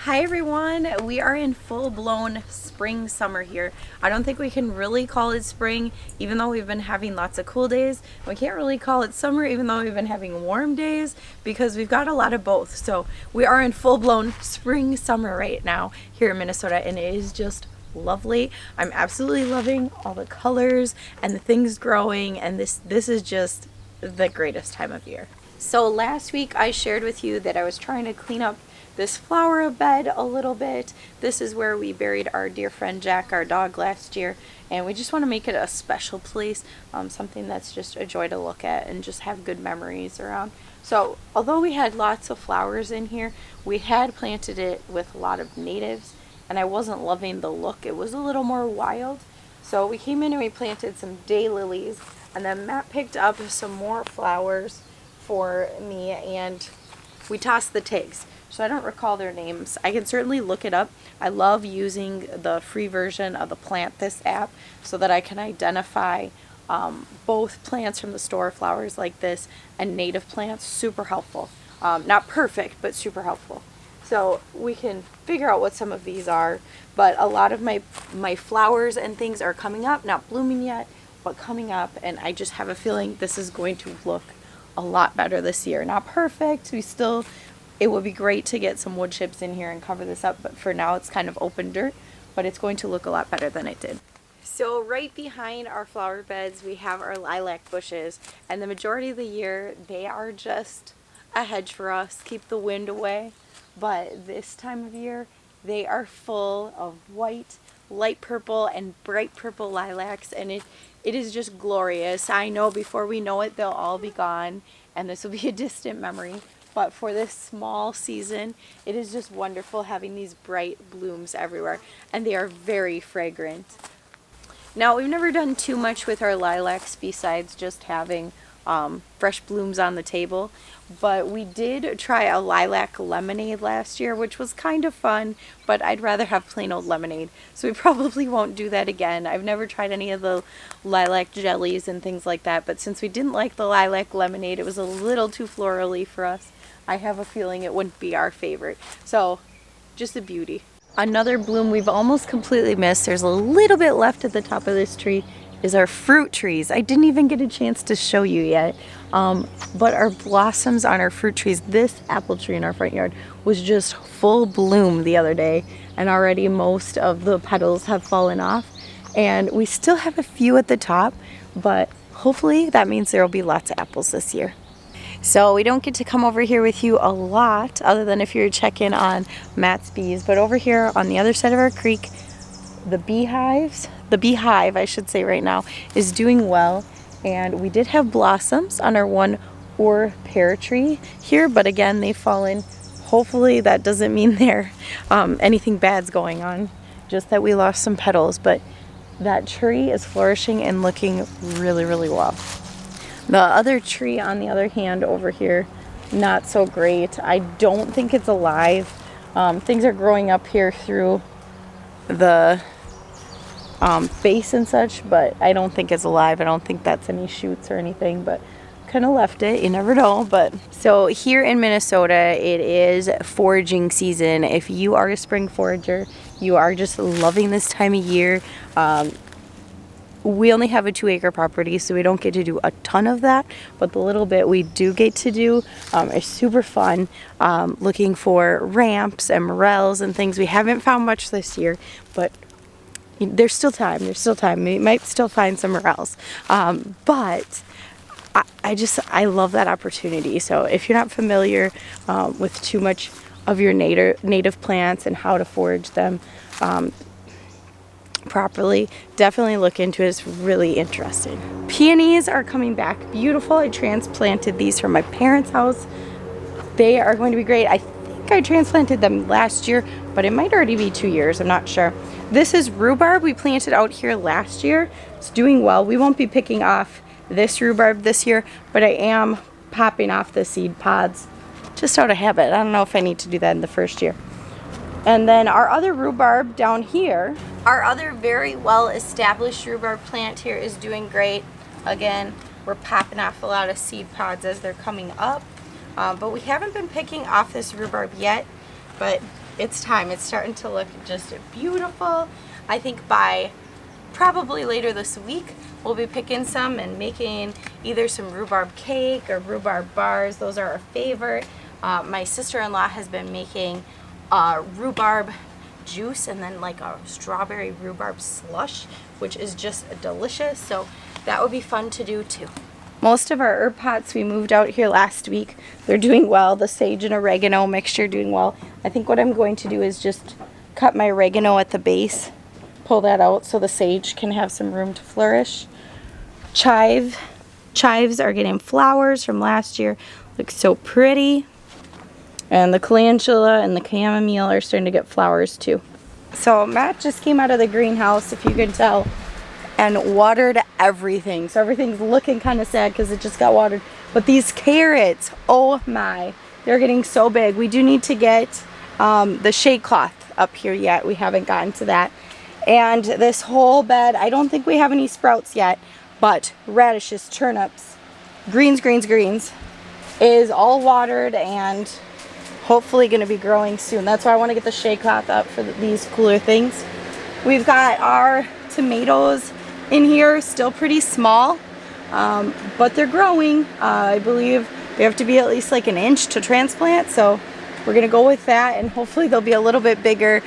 Hi everyone, we are in full-blown spring summer here. I don't think we can really call it spring even though we've been having lots of cool days. We can't really call it summer even though we've been having warm days because we've got a lot of both. So we are in full-blown spring summer right now here in Minnesota, and it is just lovely. I'm absolutely loving all the colors and the things growing, and this is just the greatest time of year. So last week I shared with you that I was trying to clean up this flower bed a little bit. This is where we buried our dear friend Jack, our dog, last year, and we just want to make it a special place, something that's just a joy to look at and just have good memories around. So although we had lots of flowers in here, we had planted it with a lot of natives, and I wasn't loving the look. It was a little more wild. So we came in and we planted some daylilies, and then Matt picked up some more flowers for me, and we tossed the tags. So I don't recall their names. I can certainly look it up. I love using the free version of the Plant This app so that I can identify both plants from the store, flowers like this, and native plants. Super helpful. Not perfect, but super helpful. So we can figure out what some of these are, but a lot of my flowers and things are coming up, not blooming yet, but coming up, and I just have a feeling this is going to look a lot better this year. Not perfect. It would be great to get some wood chips in here and cover this up, but for now it's kind of open dirt, but it's going to look a lot better than it did. So right behind our flower beds we have our lilac bushes, and the majority of the year they are just a hedge for us, keep the wind away, but this time of year they are full of white, light purple, and bright purple lilacs, and it is just glorious. I know before we know it they'll all be gone and this will be a distant memory. But for this small season, it is just wonderful having these bright blooms everywhere, and they are very fragrant. Now, we've never done too much with our lilacs besides just having fresh blooms on the table, but we did try a lilac lemonade last year, which was kind of fun, but I'd rather have plain old lemonade, so we probably won't do that again. I've never tried any of the lilac jellies and things like that, but since we didn't like the lilac lemonade, it was a little too florally for us. I have a feeling it wouldn't be our favorite. So, just a beauty. Another bloom we've almost completely missed, there's a little bit left at the top of this tree, is our fruit trees. I didn't even get a chance to show you yet, but our blossoms on our fruit trees, this apple tree in our front yard was just full bloom the other day, and already most of the petals have fallen off, and we still have a few at the top, but hopefully that means there will be lots of apples this year. So we don't get to come over here with you a lot, other than if you're checking on Matt's bees. But over here on the other side of our creek, the beehive, I should say right now, is doing well. And we did have blossoms on our one or pear tree here, but again, they've fallen. Hopefully that doesn't mean there anything bad's going on, just that we lost some petals. But that tree is flourishing and looking really, really well. The other tree, on the other hand, over here, not so great. I don't think it's alive. Things are growing up here through the base and such, but I don't think it's alive. I don't think that's any shoots or anything, but kind of left it. You never know. But so here in Minnesota, it is foraging season. If you are a spring forager, you are just loving this time of year. We only have a 2-acre property, so we don't get to do a ton of that, but the little bit we do get to do is super fun. Looking for ramps and morels and things. We haven't found much this year, but there's still time. We might still find some morels. But I love that opportunity. So if you're not familiar with too much of your native plants and how to forage them properly, definitely look into it. It's really interesting. Peonies are coming back beautiful. I transplanted these from my parents' house. They are going to be great. I think I transplanted them last year, but it might already be 2 years. I'm not sure. This is rhubarb we planted out here last year. It's doing well. We won't be picking off this rhubarb this year, but I am popping off the seed pods just out of habit. I don't know if I need to do that in the first year. And then our other rhubarb down here, our other very well established rhubarb plant here is doing great. Again, we're popping off a lot of seed pods as they're coming up. But we haven't been picking off this rhubarb yet, but it's time. It's starting to look just beautiful. I think by probably later this week, we'll be picking some and making either some rhubarb cake or rhubarb bars. Those are our favorite. My sister-in-law has been making rhubarb juice and then like a strawberry rhubarb slush, which is just delicious. So that would be fun to do too. Most of our herb pots we moved out here last week. They're doing well. The sage and oregano mixture doing well. I think what I'm going to do is just cut my oregano at the base, pull that out so the sage can have some room to flourish. Chives are getting flowers from last year. Look so pretty. And the calendula and the chamomile are starting to get flowers too. So Matt just came out of the greenhouse, if you can tell, and watered everything. So everything's looking kind of sad because it just got watered. But these carrots, oh my, they're getting so big. We do need to get the shade cloth up here yet. We haven't gotten to that. And this whole bed, I don't think we have any sprouts yet, but radishes, turnips, greens is all watered and hopefully going to be growing soon. That's why I want to get the shade cloth up for these cooler things. We've got our tomatoes in here, still pretty small, but they're growing. I believe we have to be at least like an inch to transplant, so we're going to go with that, and hopefully they'll be a little bit bigger.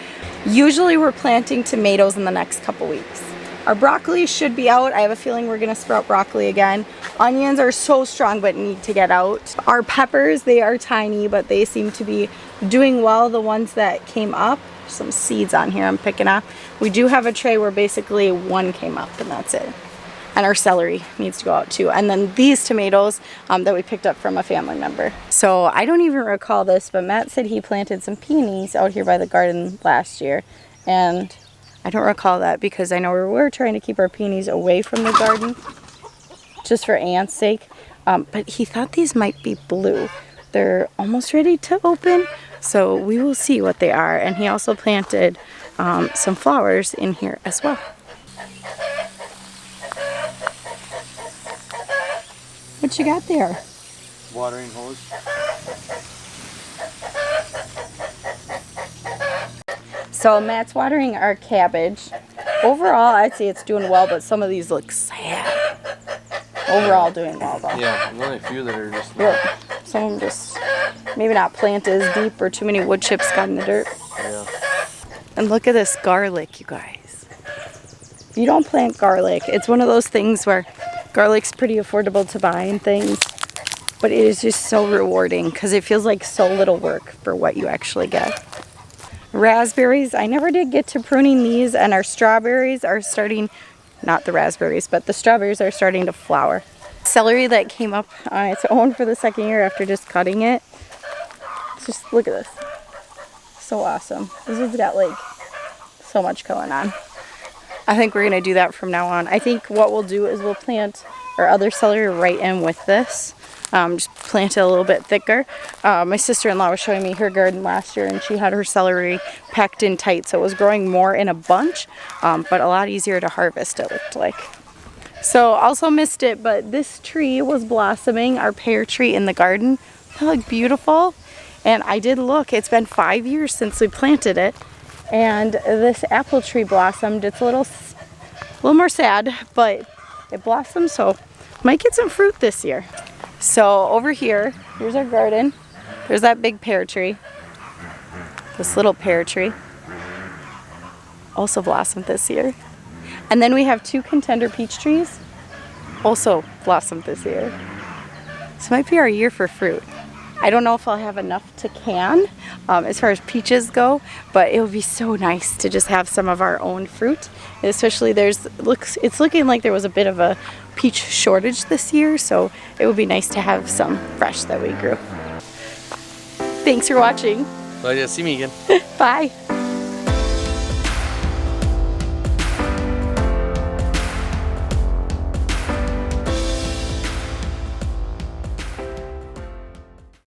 Usually we're planting tomatoes in the next couple weeks. Our broccoli should be out. I have a feeling we're going to sprout broccoli again. Onions are so strong but need to get out. Our peppers, they are tiny, but they seem to be doing well, the ones that came up. Some seeds on here I'm picking up. We do have a tray where basically one came up and that's it. And our celery needs to go out too. And then these tomatoes that we picked up from a family member. So I don't even recall this, but Matt said he planted some peonies out here by the garden last year. And I don't recall that because I know we were trying to keep our peonies away from the garden just for Aunt's sake. But he thought these might be blue. They're almost ready to open, so we will see what they are. And he also planted some flowers in here as well. What you got there? Watering hose. So Matt's watering our cabbage. Overall, I'd say it's doing well, but some of these look sad. Overall, doing well though. Yeah, there's only a few that are just. Look, some of them just maybe not planted as deep or too many wood chips got in the dirt. Yeah. And look at this garlic, you guys. You don't plant garlic. It's one of those things where garlic's pretty affordable to buy and things, but it is just so rewarding because it feels like so little work for what you actually get. Raspberries, I never did get to pruning these, and our strawberries are starting, not the raspberries, but the strawberries are starting to flower. Celery that came up on its own for the second year after just cutting it. Just look at this. So awesome. This has got like so much going on. I think we're going to do that from now on. I think what we'll do is we'll plant our other celery right in with this. Just plant it a little bit thicker. My sister-in-law was showing me her garden last year, and she had her celery packed in tight, so it was growing more in a bunch, but a lot easier to harvest, it looked like. So also missed it, but this tree was blossoming, our pear tree in the garden. That looked beautiful. And I did look, it's been 5 years since we planted it, and this apple tree blossomed. It's a little more sad, but it blossomed, so might get some fruit this year. So over here, here's our garden. There's that big pear tree. This little pear tree also blossomed this year. And then we have 2 contender peach trees, also blossomed this year. This might be our year for fruit. I don't know if I'll have enough to can as far as peaches go, but it would be so nice to just have some of our own fruit. Especially it's looking like there was a bit of a peach shortage this year, so it would be nice to have some fresh that we grew. Thanks for watching. Well, yeah, see me again. Bye.